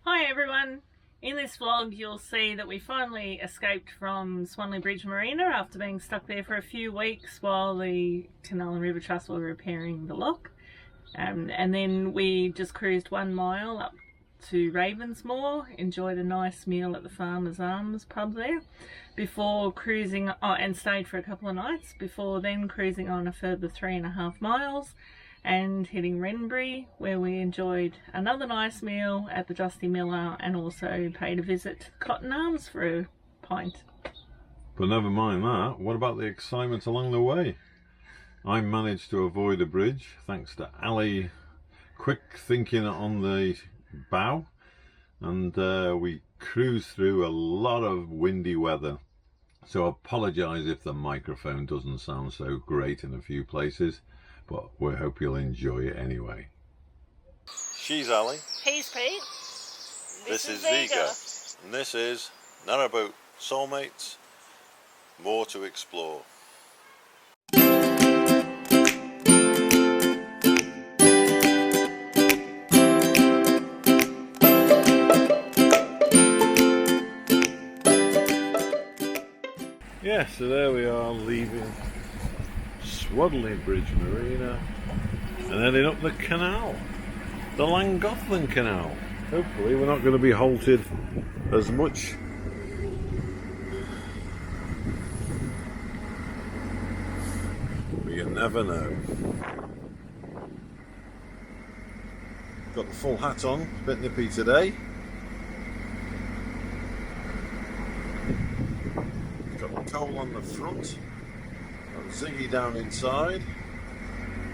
Hi everyone! In this vlog you'll see that we finally escaped from Swanley Bridge Marina after being stuck there for a few weeks while the Canal and River Trust were repairing the lock. And then we just cruised 1 mile up to Ravensmoor, enjoyed a nice meal at the Farmer's Arms pub there, before cruising, and stayed for a couple of nights, before then cruising on a further 3.5 miles and hitting Wrenbury, where we enjoyed another nice meal at the Dusty Miller and also paid a visit to Cotton Arms for a pint. But never mind that, what about the excitement along the way? I managed to avoid a bridge thanks to Alli quick thinking on the bow, and we cruised through a lot of windy weather, so I apologise if the microphone doesn't sound so great in a few places, but we hope you'll enjoy it anyway. She's Alli. He's Pete. This is Zsiga. And this is Narrowboat Soulmates, more to explore. Yeah, so there we are, leaving Swanley Bridge Marina and heading up the canal, the Llangollen Canal. Hopefully we're not going to be halted as much. But you never know. Got the full hat on, a bit nippy today. Got the coal on the front. Got Ziggy down inside.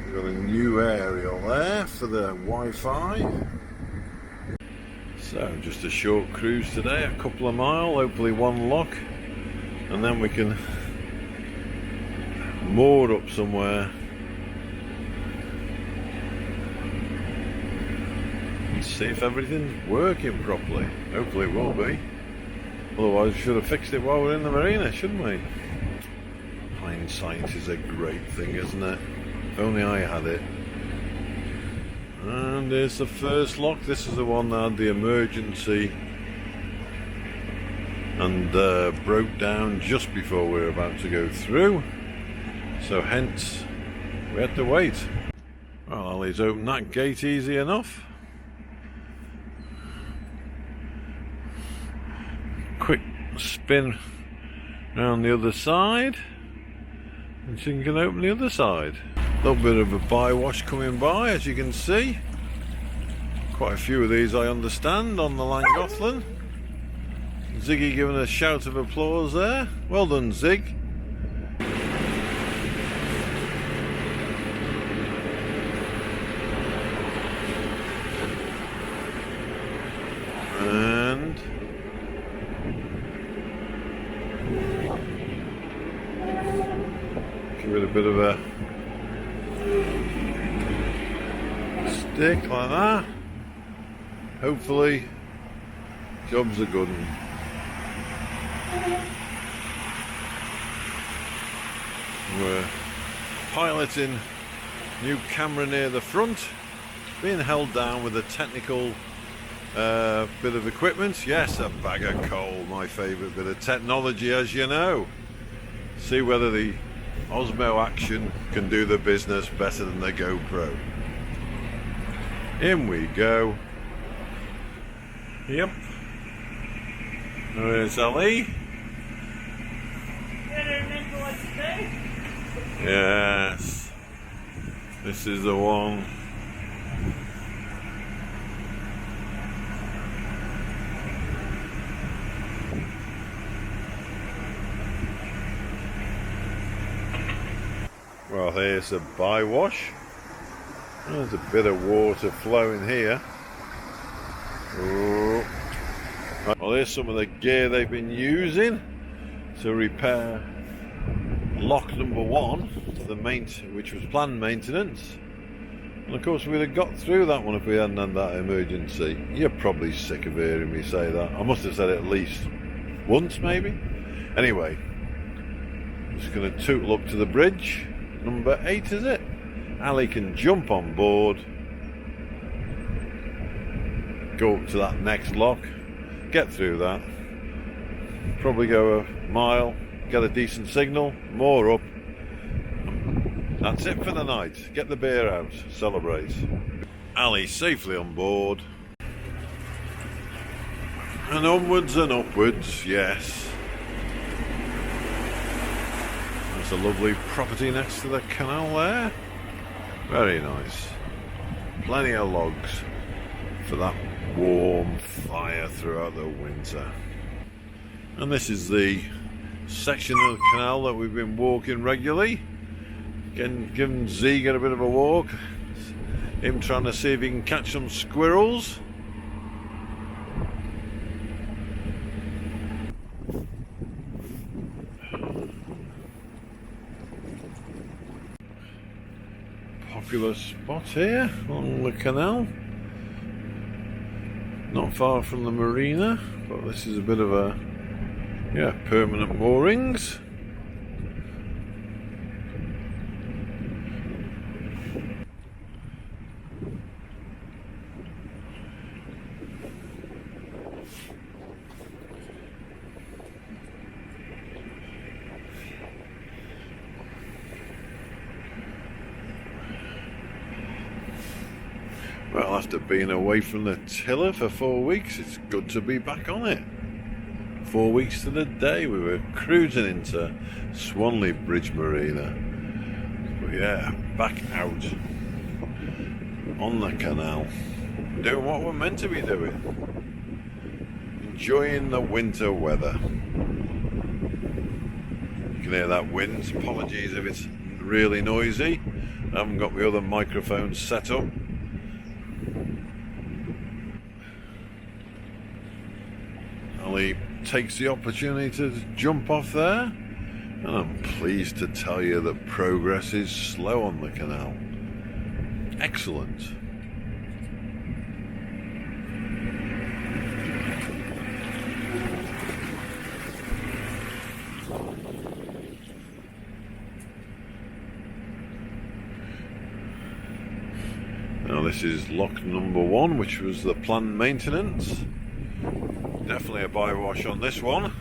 We've got a new aerial there for the Wi-Fi. So just a short cruise today, a couple of miles, hopefully 1 lock, and then we can moor up somewhere and see if everything's working properly. Hopefully it will be. Otherwise we should have fixed it while we're in the marina, shouldn't we? Hindsight is a great thing, isn't it? If only I had it. And there's the first lock. This is the one that had the emergency and broke down just before we were about to go through. So hence we had to wait. Well, Alli's opened that gate easy enough. Quick spin round the other side and she can open the other side. A little bit of a bywash coming by, as you can see. Quite a few of these I understand on the Llangollen. Ziggy giving a shout of applause there. Well done, Zig. And give it a bit of a stick like that. Hopefully job's a good one. We're piloting new camera near the front, being held down with a technical bit of equipment. Yes, a bag of coal, my favourite bit of technology, as you know. See whether the Osmo Action can do the business better than the GoPro. In we go. Yep. There's Alli. Yes. This is the one. Well, here's a bywash. There's a bit of water flowing here. Oh. Well, here's some of the gear they've been using to repair lock number 1, which was planned maintenance. And of course we'd have got through that one if we hadn't had that emergency. You're probably sick of hearing me say that. I must have said it at least once, maybe. Anyway, I'm just going to tootle up to the bridge. Number 8, is it? Alli can jump on board, go up to that next lock, get through that, probably go a mile, get a decent signal, moor up. That's it for the night. Get the beer out, celebrate. Alli safely on board. And onwards and upwards, yes. There's a lovely property next to the canal there. Very nice. Plenty of logs for that warm fire throughout the winter. And this is the section of the canal that we've been walking regularly. Giving Zsiga a bit of a walk. Him trying to see if he can catch some squirrels. Popular spot here along the canal. Not far from the marina, but this is a bit of a, yeah, permanent moorings. Well, after being away from the tiller for 4 weeks, it's good to be back on it. 4 weeks to the day we were cruising into Swanley Bridge Marina. But yeah, back out on the canal, doing what we're meant to be doing. Enjoying the winter weather. You can hear that wind. Apologies if it's really noisy. I haven't got my other microphone set up. Alli takes the opportunity to jump off there, and I'm pleased to tell you that progress is slow on the canal. Excellent. Now this is lock number 1, which was the planned maintenance. Definitely a bywash on this one.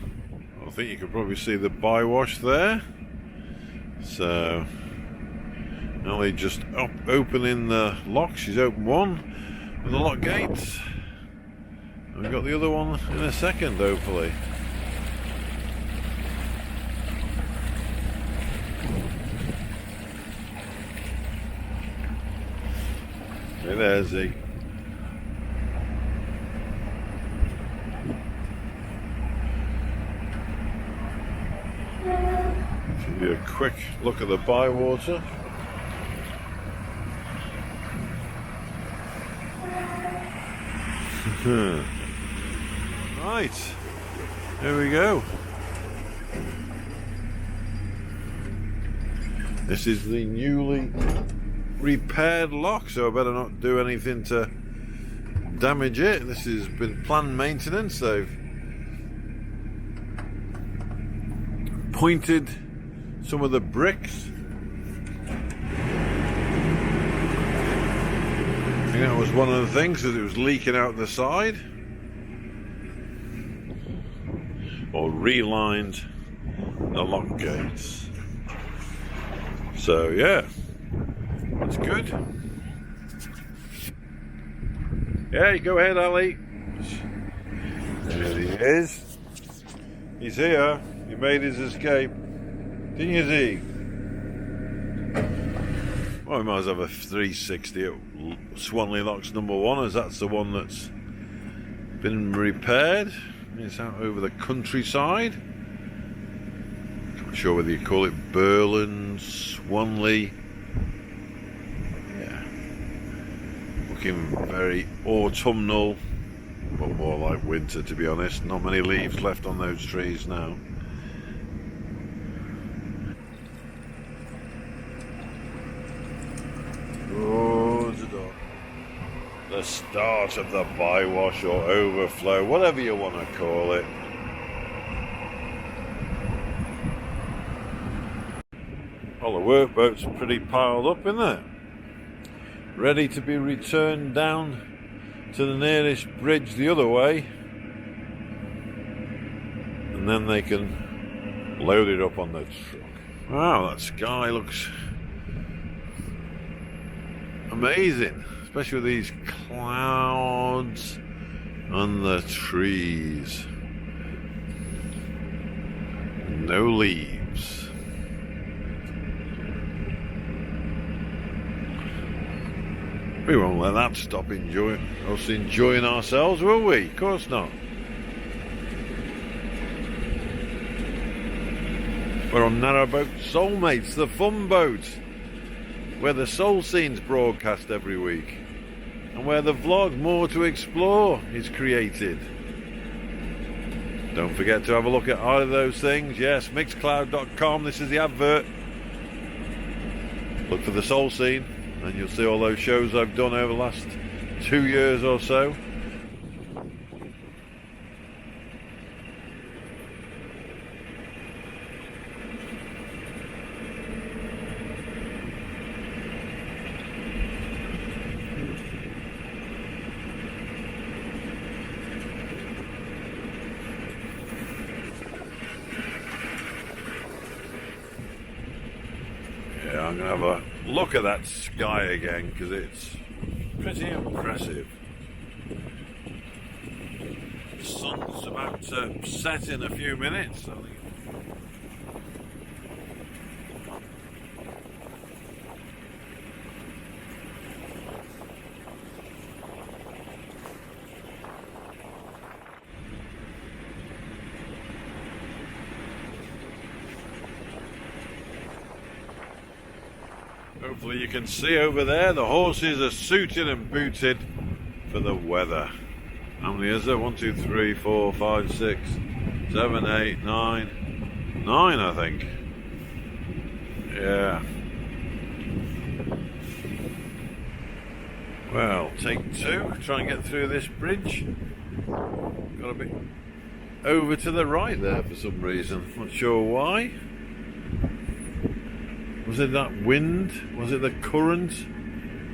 I think you can probably see the bywash there. So Alli just opening the lock. She's opened one with the lock gates. And we've got the other one in a second, hopefully. Hey there, Zig. Give you a quick look at the bywater. Right, here we go. This is the newly repaired lock, so I better not do anything to damage it. This has been planned maintenance. They've pointed some of the bricks. I think that was one of the things, that it was leaking out the side. Or relined the lock gates. So yeah, that's good. Yeah, go ahead, Alli. There he is. He's here. He made his escape. Didn't you see? Well, we might as well have a 360 at Swanley Lock's number 1, as that's the one that's been repaired. It's out over the countryside. Not sure whether you call it Burland, Swanley. Yeah. Looking very autumnal, but more like winter, to be honest. Not many leaves left on those trees now. The start of the bywash or overflow, whatever you want to call it. Well, the workboat's pretty piled up in there, ready to be returned down to the nearest bridge the other way, and then they can load it up on the truck. Wow, that sky looks amazing, especially with these clouds and the trees. No leaves. We won't let that stop us enjoying ourselves, will we? Of course not. We're on Narrowboat Soulmates, the fun boat, where the soul scene's broadcast every week, and where the vlog More to Explore is created. Don't forget to have a look at either of those things. Yes, mixcloud.com, this is the advert. Look for the soul scene, and you'll see all those shows I've done over the last 2 years or so. Yeah, I'm going to have a look at that sky again because it's pretty impressive. The sun's about to set in a few minutes, I think. Hopefully you can see over there, the horses are suited and booted for the weather. How many is there? 1, 2, 3, 4, 5, 6, 7, 8, 9. 9, I think. Yeah. Well, take 2. Try and get through this bridge. Got a bit over to the right there for some reason. Not sure why. Was it that wind? Was it the current?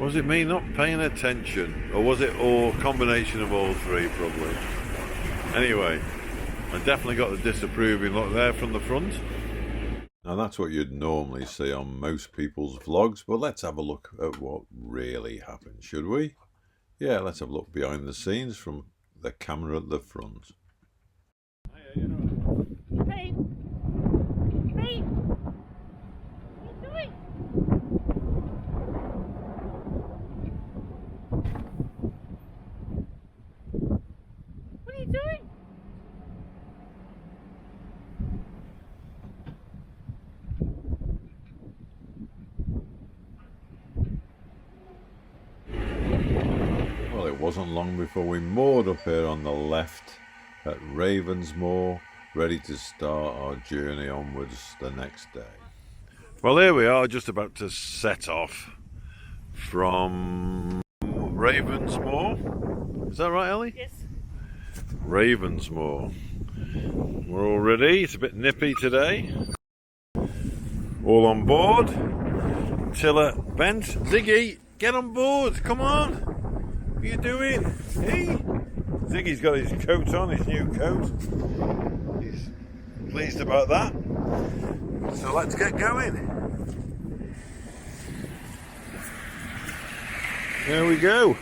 Was it me not paying attention? Or was it all combination of all three, probably? Anyway, I definitely got the disapproving look there from the front. Now that's what you'd normally see on most people's vlogs, but let's have a look at what really happened, should we? Yeah, let's have a look behind the scenes from the camera at the front. Hey. Hey. What are you doing? Well, it wasn't long before we moored up here on the left at Ravensmoor, ready to start our journey onwards the next day. Well, here we are, just about to set off from Ravensmoor. Is that right, Ellie? Yes. Ravensmoor. We're all ready. It's a bit nippy today. All on board. Tiller bent. Ziggy, get on board. Come on. What are you doing? Hey. Ziggy's got his coat on, his new coat. He's pleased about that. So let's get going. There we go.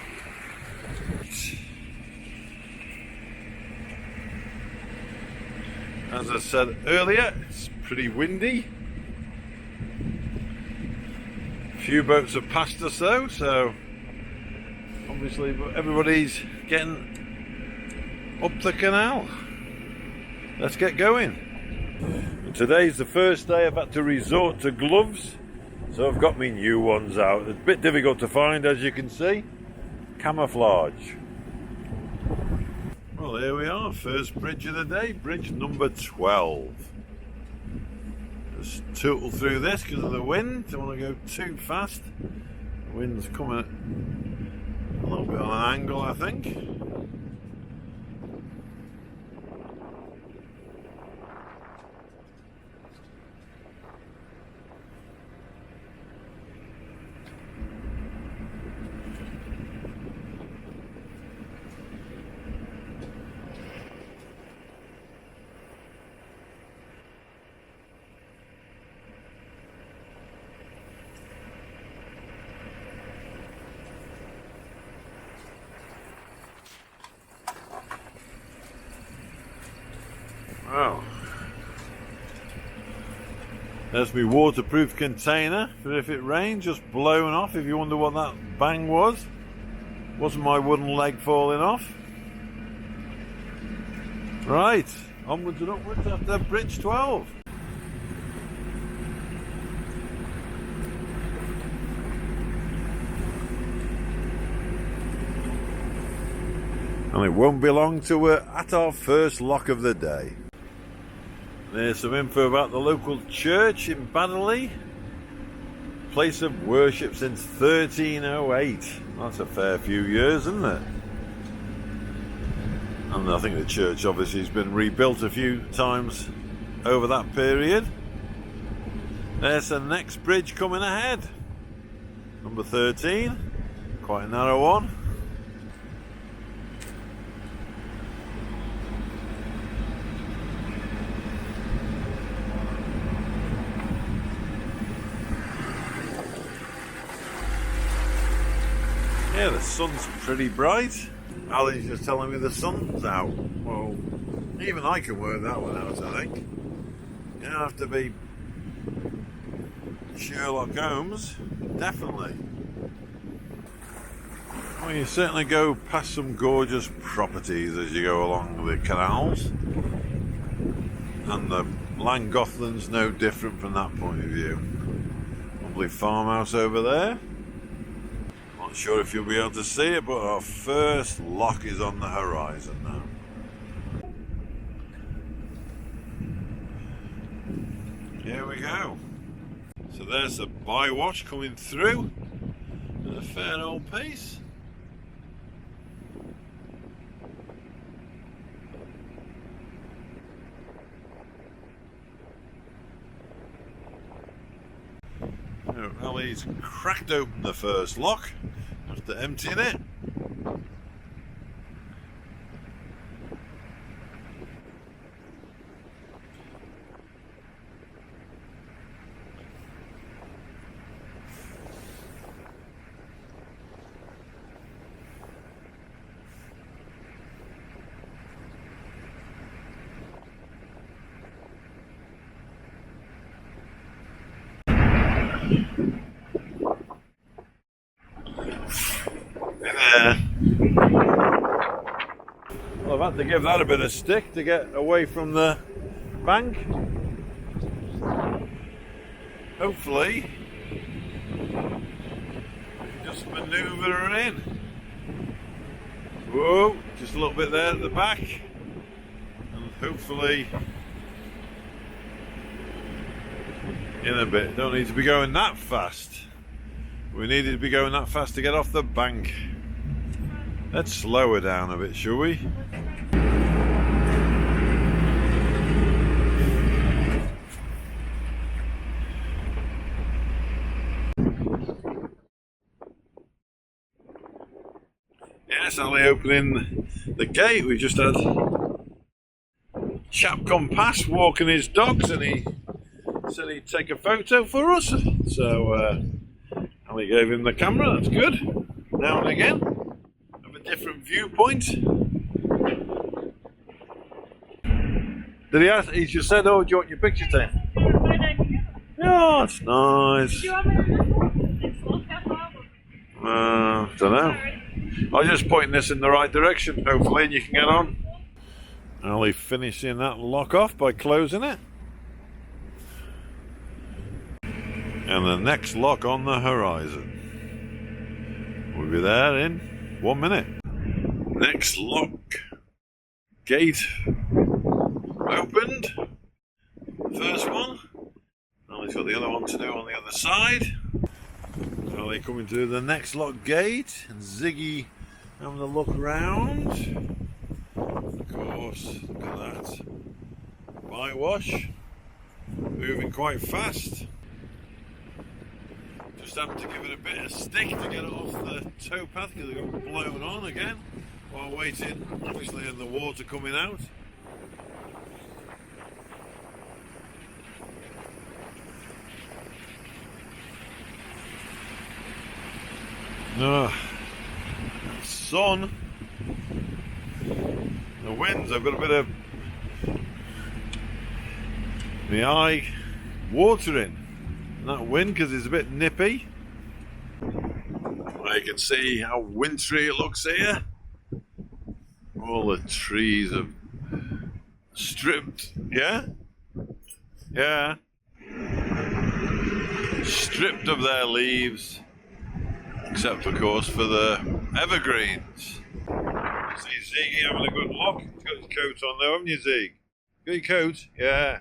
As I said earlier, it's pretty windy. A few boats have passed us though, so obviously everybody's getting up the canal. Let's get going. And today's the first day I've had to resort to gloves, so I've got my new ones out. It's a bit difficult to find, as you can see. Camouflage. Well, here we are, first bridge of the day, bridge number 12. Just tootle through this because of the wind. Don't want to go too fast. The wind's coming a little bit on an angle, I think. Well, there's my waterproof container for if it rains, just blown off. If you wonder what that bang was, wasn't my wooden leg falling off. Right, onwards and upwards after Bridge 12. And it won't be long till we're at our first lock of the day. There's some info about the local church in Baddeley. Place of worship since 1308. That's a fair few years, isn't it? And I think the church obviously has been rebuilt a few times over that period. There's the next bridge coming ahead. Number 13. Quite a narrow one. Yeah, the sun's pretty bright. Ali's just telling me the sun's out. Well, even I can work that one out, I think. You don't have to be Sherlock Holmes, definitely. Well, you certainly go past some gorgeous properties as you go along the canals. And the Llangollen's no different from that point of view. Lovely farmhouse over there. Not sure if you'll be able to see it, but our first lock is on the horizon now. Here we go. So there's the bywash coming through at a fair old pace. So Alli's cracked open the first lock after emptying it. Well, I've had to give that a bit of stick to get away from the bank. Hopefully, just manoeuvre her in. Whoa, just a little bit there at the back. And hopefully, in a bit. Don't need to be going that fast. We needed to be going that fast to get off the bank. Let's slow her down a bit, shall we? Yes, Alli opening the gate. We just had a chap come past walking his dogs and he said he'd take a photo for us. So Alli gave him the camera, that's good. Now and again, have a different viewpoint. Did he ask? He just said, "Oh, do you want your picture taken?" Oh, that's nice. Don't know. I'm just pointing this in the right direction, hopefully, and you can get on. Alli finishing that lock off by closing it. And the next lock on the horizon. We'll be there in 1 minute. Next lock. Gate opened. First one. Alli's got the other one to do on the other side. Alli coming to the next lock gate. And Ziggy having a look round. Of course, look at that. Whitewash. Moving quite fast. Just having to give it a bit of stick to get it off the towpath because it got blown on again while waiting, obviously, in the water coming out. Sun, the winds, I've got a bit of my eye watering. And that wind, because it's a bit nippy. You can see how wintry it looks here. All the trees have stripped, yeah? Stripped of their leaves, except of course for the evergreens. See Ziggy having a good look. He's got his coat on there, haven't you, Zig? Got your coat? Yeah.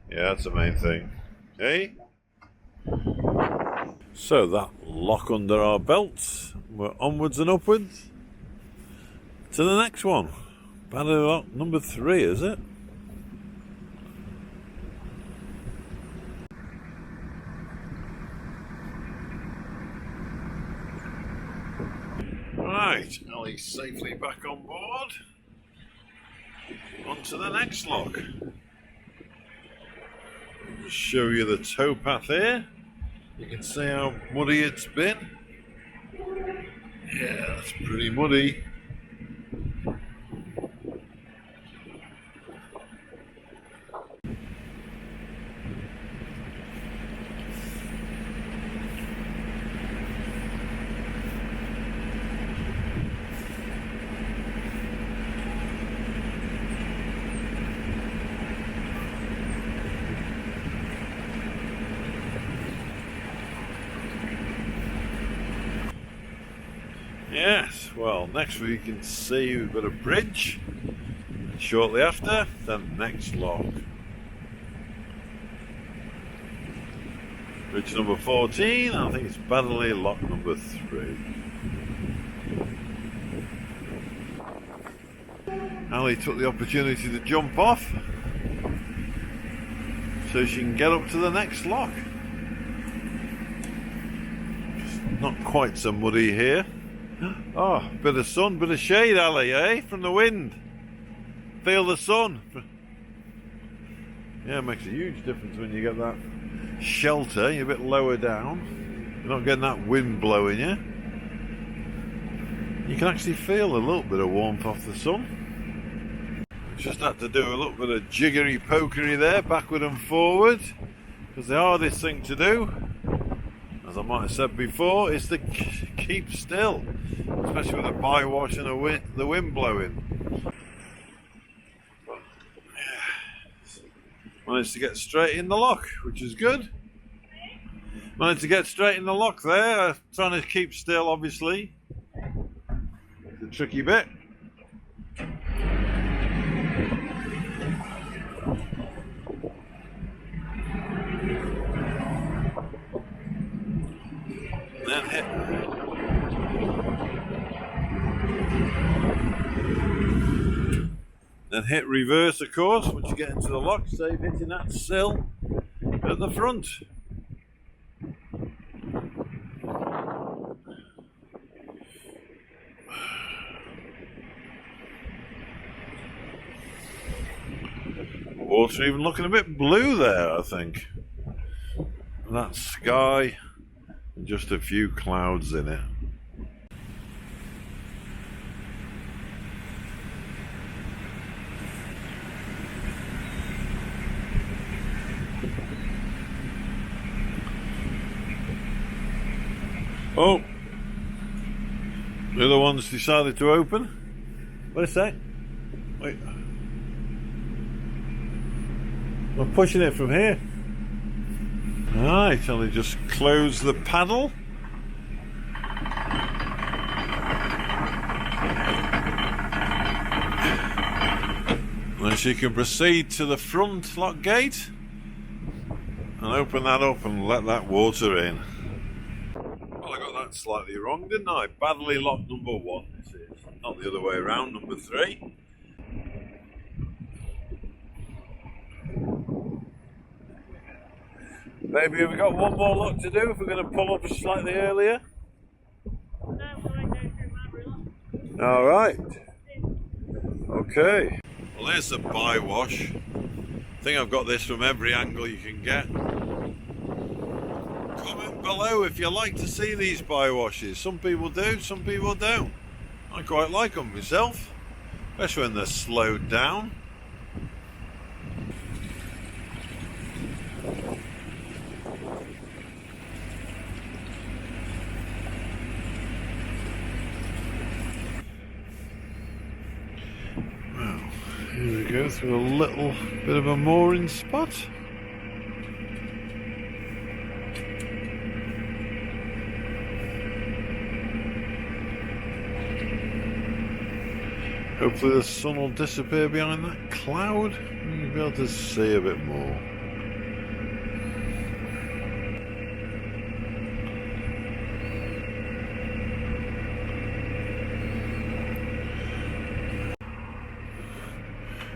Yeah, that's the main thing. Hey? So that lock under our belts, we're onwards and upwards to the next one. Battery lock number 3, is it? Right, Alli's safely back on board. On to the next lock. Just show you the towpath here. You can see how muddy it's been. Yeah, it's pretty muddy. Yes, well, next we can see we've got a bridge. Shortly after, the next lock. Bridge number 14, I think it's Battery Lock number 3. Alli took the opportunity to jump off so she can get up to the next lock. Just not quite so muddy here. Oh, bit of sun, bit of shade, Alli, eh? From the wind. Feel the sun. Yeah, it makes a huge difference when you get that shelter. You're a bit lower down. You're not getting that wind blowing you. You can actually feel a little bit of warmth off the sun. Just had to do a little bit of jiggery pokery there, backward and forward. Because the hardest thing to do, as I might have said before, is to keep still. Especially with the bywash and the wind blowing. But, yeah. Managed to get straight in the lock, which is good. Managed to get straight in the lock there. Trying to keep still, obviously. The tricky bit. Then hit. Then hit reverse, of course, once you get into the lock, save hitting that sill at the front. Water even looking a bit blue there, I think. That sky, and just a few clouds in it. Oh, the other one's decided to open. Wait a sec. Wait. I'm pushing it from here. Right, shall I just close the paddle? And she can proceed to the front lock gate and open that up and let that water in. Well, I got that slightly wrong, didn't I? Battery lock number 1, this is. Not the other way around, number 3. Maybe we've got one more lock to do if we're going to pull up slightly earlier. Alright. Okay. Well, there's the bywash. I think I've got this from every angle you can get. Comment below if you like to see these bywashes. Some people do, some people don't. I quite like them myself, especially when they're slowed down. Here we go through a little bit of a mooring spot. Hopefully the sun will disappear behind that cloud and you'll be able to see a bit more.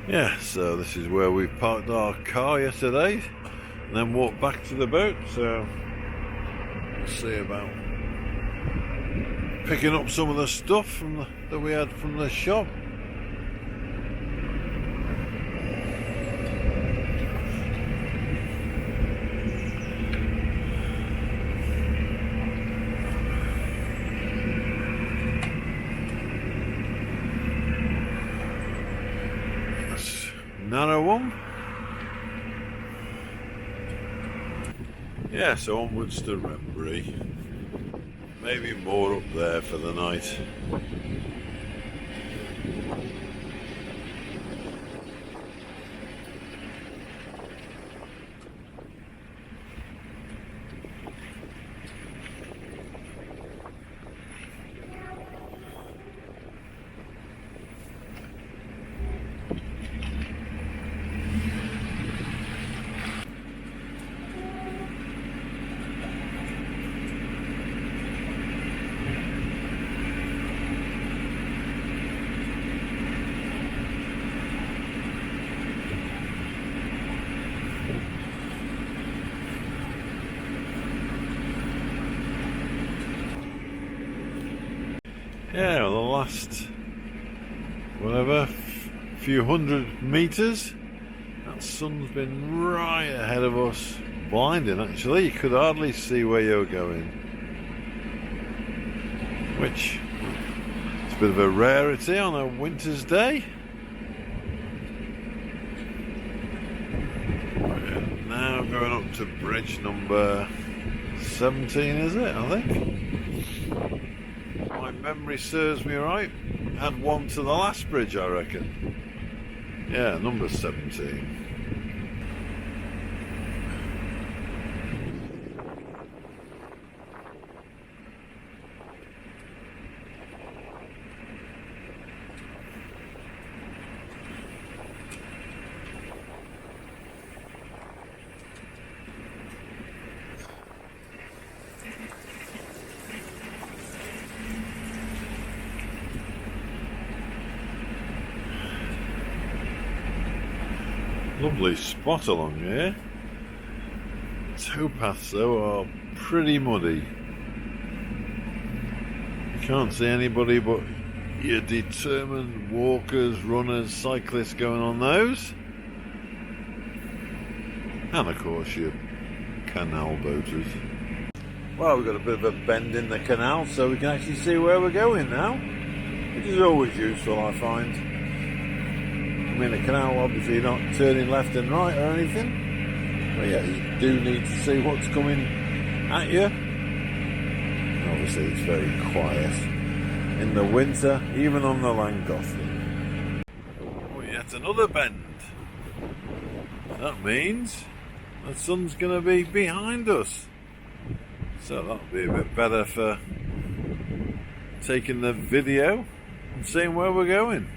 Yeah, so this is where we parked our car yesterday and then walked back to the boat, so we'll see about picking up some of the stuff that we had from the shop. Narrow one. Yeah, so onwards to Wrenbury. Maybe more up there for the night. Yeah, well, the last, whatever, few hundred metres, that sun's been right ahead of us. Blinding, actually. You could hardly see where you're going. Which, it's a bit of a rarity on a winter's day. We're now going up to bridge number 17, is it, I think? My memory serves me right. Had one to the last bridge, I reckon. Yeah, number 17. Lovely spot along here. Towpaths though are pretty muddy. You can't see anybody but your determined walkers, runners, cyclists going on those. And of course your canal boaters. Well, we've got a bit of a bend in the canal so we can actually see where we're going now, which is always useful, I find. I mean, the canal, obviously you're not turning left and right or anything, but yeah, you do need to see what's coming at you. Obviously it's very quiet in the winter, even on the Llangollen. Oh, yet another bend. That means the sun's going to be behind us, so that'll be a bit better for taking the video and seeing where we're going.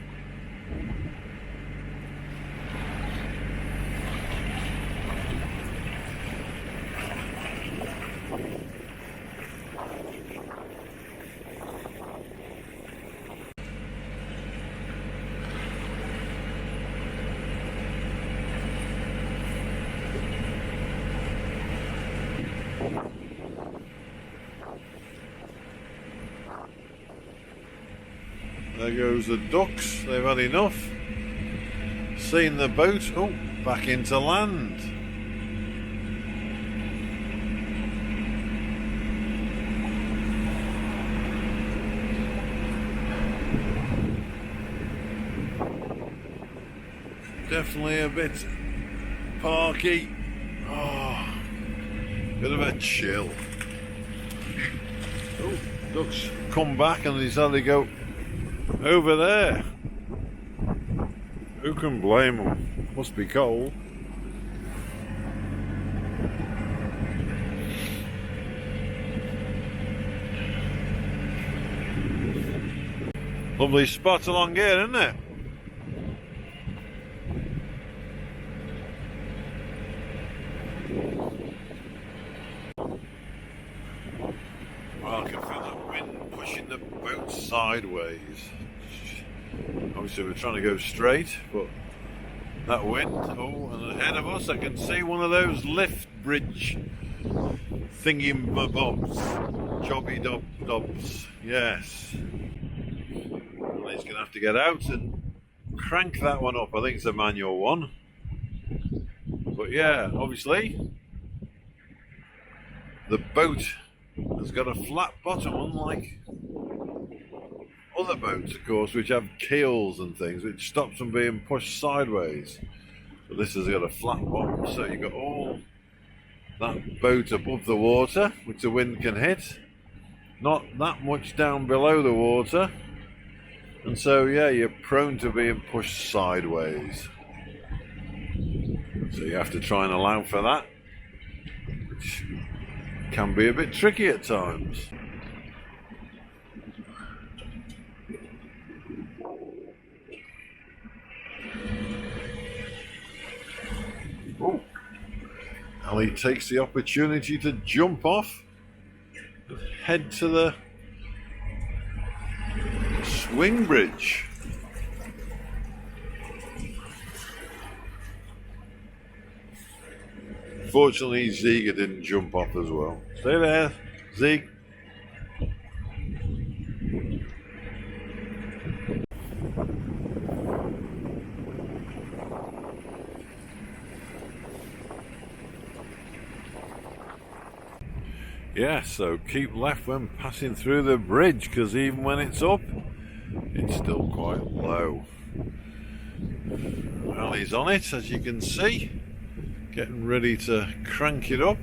There goes the ducks, they've had enough. Seen the boat, oh, back into land. Definitely a bit parky. Oh, bit of a chill. Oh, ducks come back and decided to go over there. Who can blame them? Must be cold. Lovely spot along here, isn't it? Well, I can feel the wind pushing the boat sideways. Obviously we're trying to go straight, but that wind, oh, and ahead of us I can see one of those lift bridge thingy-mabobs, jobby-dobs, yes. Well, he's going to have to get out and crank that one up. I think it's a manual one. But yeah, obviously the boat has got a flat bottom, unlike other boats, of course, which have keels and things, which stops them being pushed sideways. But this has got a flat bottom, so you've got all that boat above the water, which the wind can hit, not that much down below the water, and so yeah, you're prone to being pushed sideways. So you have to try and allow for that, which can be a bit tricky at times. Oh. Alli takes the opportunity to jump off and head to the swing bridge. Fortunately, Zsiga didn't jump off as well. Stay there, Zig. Yeah, so keep left when passing through the bridge, because even when it's up, it's still quite low. Alli's on it, as you can see, getting ready to crank it up.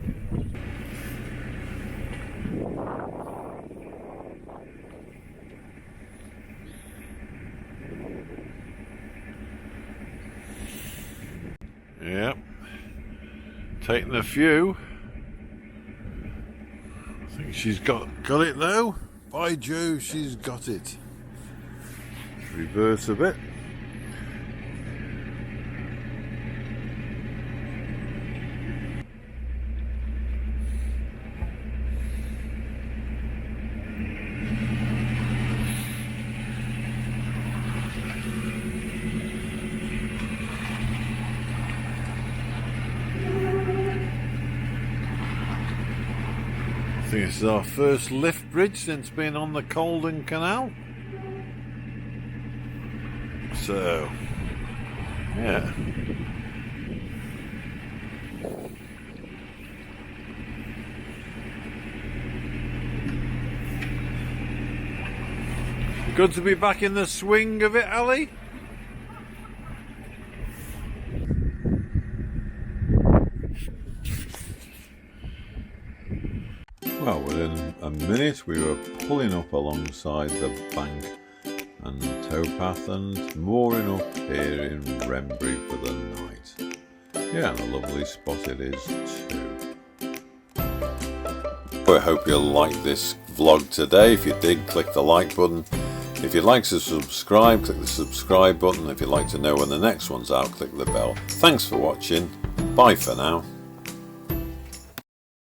Yep, taking a few. I think she's got it though. By Jove, she's got it. Reverse a bit. I think this is our first lift bridge since being on the Llangollen Canal. So, yeah. Good to be back in the swing of it, Alli. Well, within a minute we were pulling up alongside the bank and towpath and mooring up here in Wrenbury for the night. Yeah, and a lovely spot it is too. I hope you'll like this vlog today. If you did, click the like button. If you'd like to subscribe, click the subscribe button. If you'd like to know when the next one's out, click the bell. Thanks for watching. Bye for now.